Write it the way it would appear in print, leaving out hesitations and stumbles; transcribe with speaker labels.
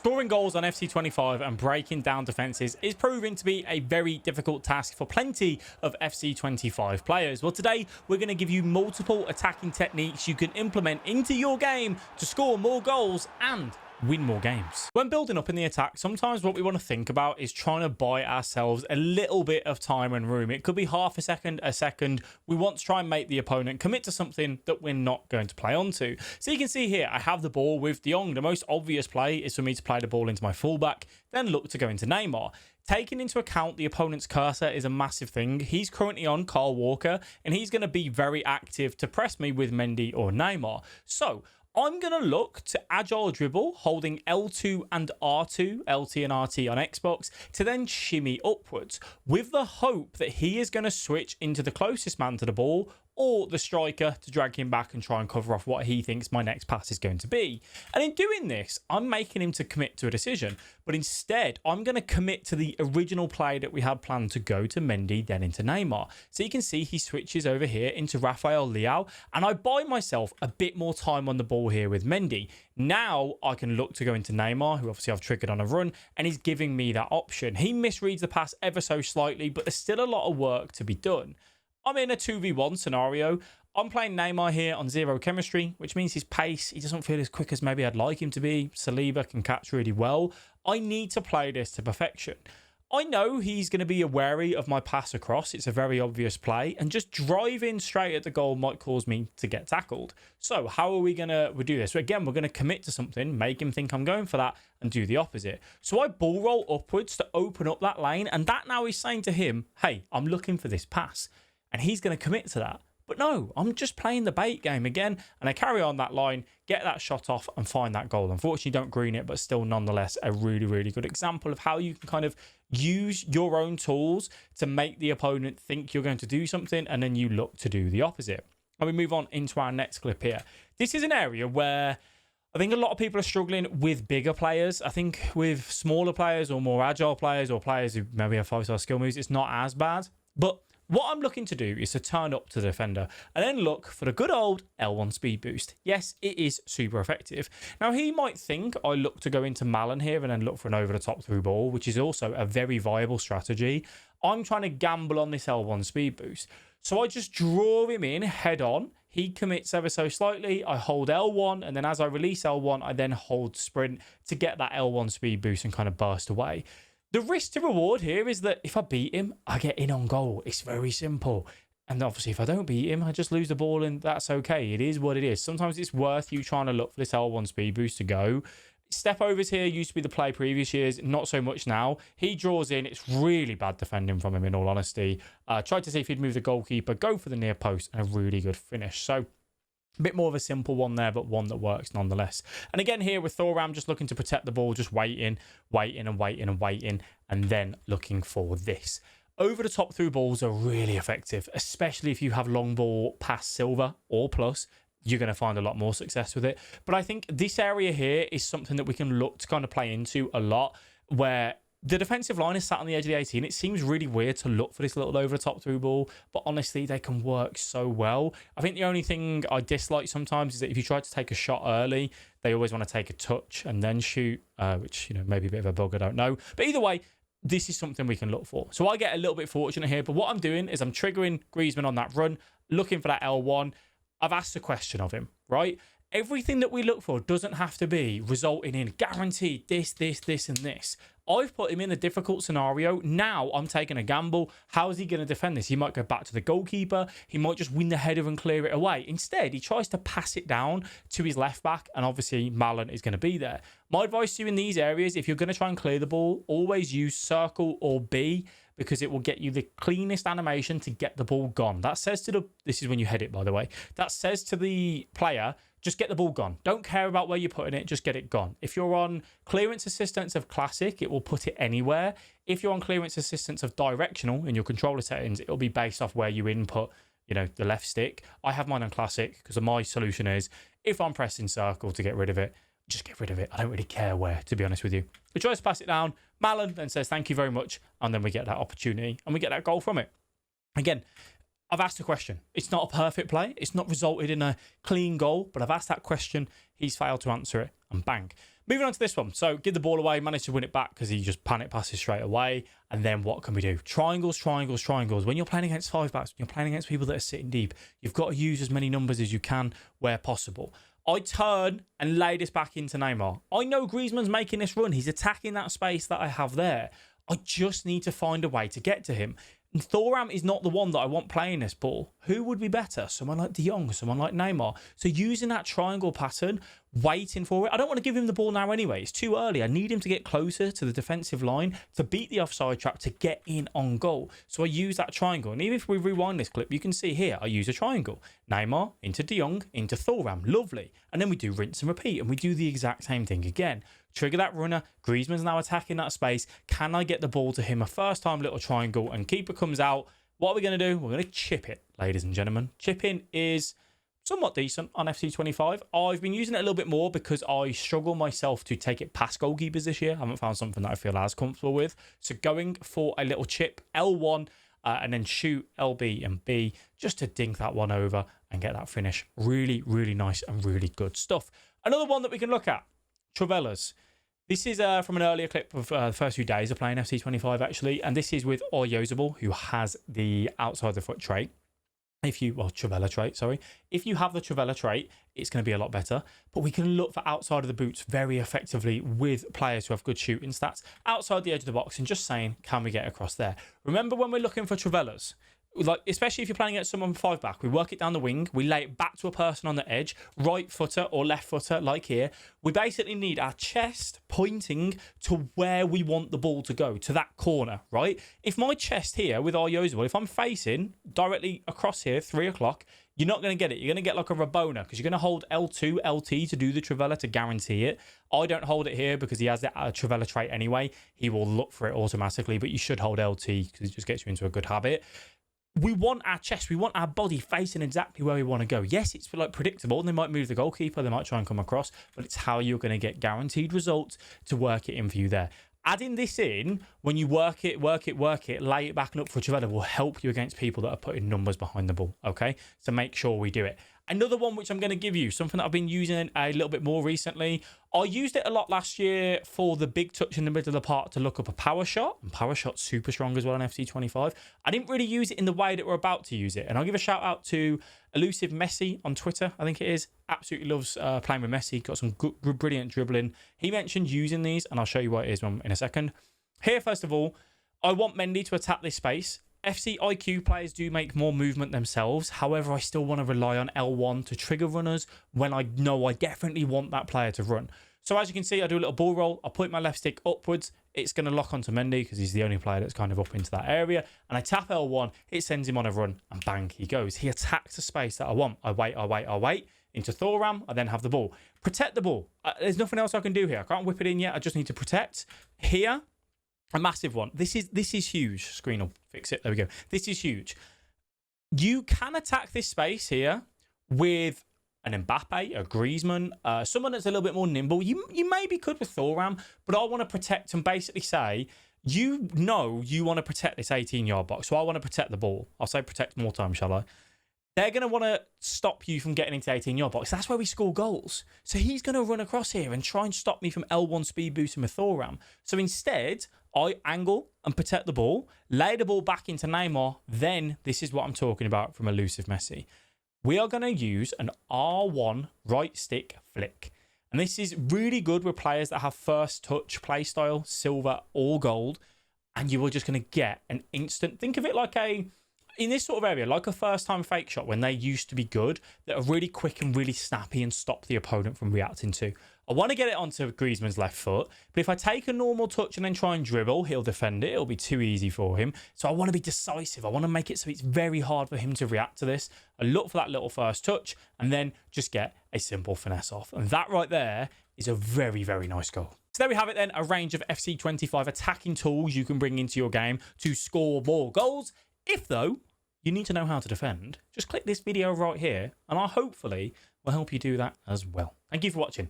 Speaker 1: Scoring goals on FC25 and breaking down defences is proving to be a very difficult task for plenty of FC25 players. Well, today we're going to give you multiple attacking techniques you can implement into your game to score more goals and win more games. When building up in the attack, sometimes what we want to think about is trying to buy ourselves a little bit of time and room. It could be half a second, a second. We want to try and make the opponent commit to something that we're not going to play onto. So you can see here, I have the ball with De Jong. The most obvious play is for me to play the ball into my fullback, then look to go into Neymar. Taking into account the opponent's cursor is a massive thing. He's currently on Kyle Walker, and he's going to be very active to press me with Mendy or Neymar. So I'm going to look to agile dribble, holding L2 and R2, LT and RT on Xbox, to then shimmy upwards, with the hope that he is going to switch into the closest man to the ball, or the striker to drag him back and try and cover off what he thinks my next pass is going to be. And in doing this, I'm making him to commit to a decision. But instead, I'm going to commit to the original play that we had planned to go to Mendy, then into Neymar. So you can see he switches over here into Rafael Leao. And I buy myself a bit more time on the ball here with Mendy. Now I can look to go into Neymar, who obviously I've triggered on a run, and he's giving me that option. He misreads the pass ever so slightly, but there's still a lot of work to be done. I'm in a 2v1 scenario. I'm playing Neymar here on 0 chemistry, which means his pace, he doesn't feel as quick as maybe I'd like him to be. Saliba can catch really well. I need to play this to perfection. I know he's going to be wary of my pass across. It's a very obvious play, and just driving straight at the goal might cause me to get tackled. So how are we going to do this? So again, we're going to commit to something, make him think I'm going for that, and do the opposite. So I ball roll upwards to open up that lane, and that now is saying to him, hey, I'm looking for this pass. And he's going to commit to that. But no, I'm just playing the bait game again. And I carry on that line, get that shot off and find that goal. Unfortunately, don't green it, but still nonetheless a really, really good example of how you can kind of use your own tools to make the opponent think you're going to do something, and then you look to do the opposite. And we move on into our next clip here. This is an area where I think a lot of people are struggling with bigger players. I think with smaller players or more agile players or players who maybe have 5-star skill moves, it's not as bad. But what I'm looking to do is to turn up to the defender and then look for the good old L1 speed boost. Yes, it is super effective. Now, he might think I look to go into Malin here and then look for an over-the-top through ball, which is also a very viable strategy. I'm trying to gamble on this L1 speed boost. So I just draw him in head on. He commits ever so slightly. I hold L1, and then as I release L1, I then hold sprint to get that L1 speed boost and kind of burst away. The risk to reward here is that if I beat him, I get in on goal. It's very simple. And obviously, if I don't beat him, I just lose the ball, and that's okay. It is what it is. Sometimes it's worth you trying to look for this L1 speed boost to go. Step overs here used to be the play previous years, not so much now. He draws in. It's really bad defending from him, in all honesty. Tried to see if he'd move the goalkeeper, go for the near post, and a really good finish. So a bit more of a simple one there, but one that works nonetheless. And again here with Thoram, just looking to protect the ball, just waiting, and then looking for this. Over the top through balls are really effective, especially if you have long ball past silver or plus. You're going to find a lot more success with it. But I think this area here is something that we can look to kind of play into a lot, where the defensive line is sat on the edge of the 18. It seems really weird to look for this little over-the-top through ball, but honestly, they can work so well. I think the only thing I dislike sometimes is that if you try to take a shot early, they always want to take a touch and then shoot, which, you know, maybe a bit of a bug, I don't know. But either way, this is something we can look for. So I get a little bit fortunate here, but what I'm doing is I'm triggering Griezmann on that run, looking for that L1. I've asked a question of him, right? Everything that we look for doesn't have to be resulting in guaranteed this, and this. I've put him in a difficult scenario. Now I'm taking a gamble. How is he going to defend this? He might go back to the goalkeeper. He might just win the header and clear it away. Instead, he tries to pass it down to his left back, and obviously Malin is going to be there. My advice to you in these areas, if you're going to try and clear the ball, always use circle or B, because it will get you the cleanest animation to get the ball gone. That says to the, this is when you head it, by the way, that says to the player, just get the ball gone. Don't care about where you're putting it, just get it gone. If you're on clearance assistance of classic, it will put it anywhere. If you're on clearance assistance of directional in your controller settings, it'll be based off where you input, you know, the left stick. I have mine on classic because my solution is if I'm pressing circle to get rid of it, just get rid of it. I don't really care where, to be honest with you. We try to pass it down. Malin then says, thank you very much. And then we get that opportunity and we get that goal from it. Again, I've asked a question. It's not a perfect play. It's not resulted in a clean goal, but I've asked that question. He's failed to answer it, and bang. Moving on to this one. So give the ball away, managed to win it back because he just panic passes straight away. And then what can we do? Triangles, triangles, triangles. When you're playing against 5-backs, when you're playing against people that are sitting deep, you've got to use as many numbers as you can where possible. I turn and lay this back into Neymar. I know Griezmann's making this run. He's attacking that space that I have there. I just need to find a way to get to him. And Thuram is not the one that I want playing this ball. Who would be better? Someone like De Jong, someone like Neymar. So using that triangle pattern, waiting for it. I don't want to give him the ball now anyway. It's too early. I need him to get closer to the defensive line to beat the offside trap to get in on goal. So I use that triangle. And even if we rewind this clip, you can see here, I use a triangle. Neymar into De Jong into Thuram. Lovely. And then we do rinse and repeat. And we do the exact same thing again. Trigger that runner. Griezmann's now attacking that space. Can I get the ball to him? A first time little triangle, and keeper comes out. What are we going to do? We're going to chip it, ladies and gentlemen. Chipping is somewhat decent on FC25. I've been using it a little bit more because I struggle myself to take it past goalkeepers this year. I haven't found something that I feel as comfortable with. So going for a little chip, L1, and then shoot LB and B just to dink that one over and get that finish. Really, really nice and really good stuff. Another one that we can look at. Trivelas. This is from an earlier clip of the first few days of playing FC25 actually, and this is with Oyozabal, who has the outside the foot trait. Trivela trait, sorry. If you have the Trivela trait, it's going to be a lot better. But we can look for outside of the boots very effectively with players who have good shooting stats outside the edge of the box and just saying, can we get across there? Remember when we're looking for Trivelas, like especially if you're playing against someone 5-back, we work it down the wing, we lay it back to a person on the edge, right footer or left footer, like here. We basically need our chest pointing to where we want the ball to go, to that corner, right? If my chest here with Oyozabal, if I'm facing directly across here, 3 o'clock, you're not going to get it. You're going to get like a Rabona because you're going to hold L2, LT to do the Trivela to guarantee it. I don't hold it here because he has the Trivela trait anyway. He will look for it automatically, but you should hold LT because it just gets you into a good habit. We want our chest, we want our body facing exactly where we want to go. Yes, it's like predictable. They might move the goalkeeper, they might try and come across, but it's how you're going to get guaranteed results to work it in for you there. Adding this in, when you work it, lay it back and look for Trivela will help you against people that are putting numbers behind the ball, okay? So make sure we do it. Another one which I'm going to give you, something that I've been using a little bit more recently. I used it a lot last year for the big touch in the middle of the park to look up a power shot. And power shot's super strong as well on FC25. I didn't really use it in the way that we're about to use it. And I'll give a shout out to Elusive Messi on Twitter, I think it is. Absolutely loves playing with Messi. Got some good, brilliant dribbling. He mentioned using these, and I'll show you what it is in a second. Here, first of all, I want Mendy to attack this space. FC IQ players do make more movement themselves. However, I still want to rely on L1 to trigger runners when I know I definitely want that player to run. So as you can see, I do a little ball roll. I point my left stick upwards. It's going to lock onto Mendy because he's the only player that's kind of up into that area. And I tap L1. It sends him on a run and bang, he goes. He attacks the space that I want. I wait. Into Thuram. I then have the ball. Protect the ball. There's nothing else I can do here. I can't whip it in yet. I just need to protect. Here, a massive one. This is huge. Screen will fix it. There we go. This is huge. You can attack this space here with an Mbappe, a Griezmann, someone that's a little bit more nimble. You maybe could with Thuram, but I want to protect and basically say, you know you want to protect this 18-yard box, so I want to protect the ball. I'll say protect more time, shall I? They're going to want to stop you from getting into 18-yard box. That's where we score goals. So he's going to run across here and try and stop me from L1 speed boosting with Thuram. So instead, I angle and protect the ball, lay the ball back into Neymar. Then this is what I'm talking about from Elusive Messi. We are going to use an R1 right stick flick. And this is really good with players that have first touch play style, silver or gold. And you are just going to get an instant, think of it like in this sort of area, like a first time fake shot when they used to be good, that are really quick and really snappy and stop the opponent from reacting to. I want to get it onto Griezmann's left foot, but if I take a normal touch and then try and dribble, he'll defend it. It'll be too easy for him. So I want to be decisive. I want to make it so it's very hard for him to react to this. I look for that little first touch and then just get a simple finesse off. And that right there is a very, very nice goal. So there we have it then, a range of FC25 attacking tools you can bring into your game to score more goals. If, though, you need to know how to defend, just click this video right here, and I hopefully will help you do that as well. Thank you for watching.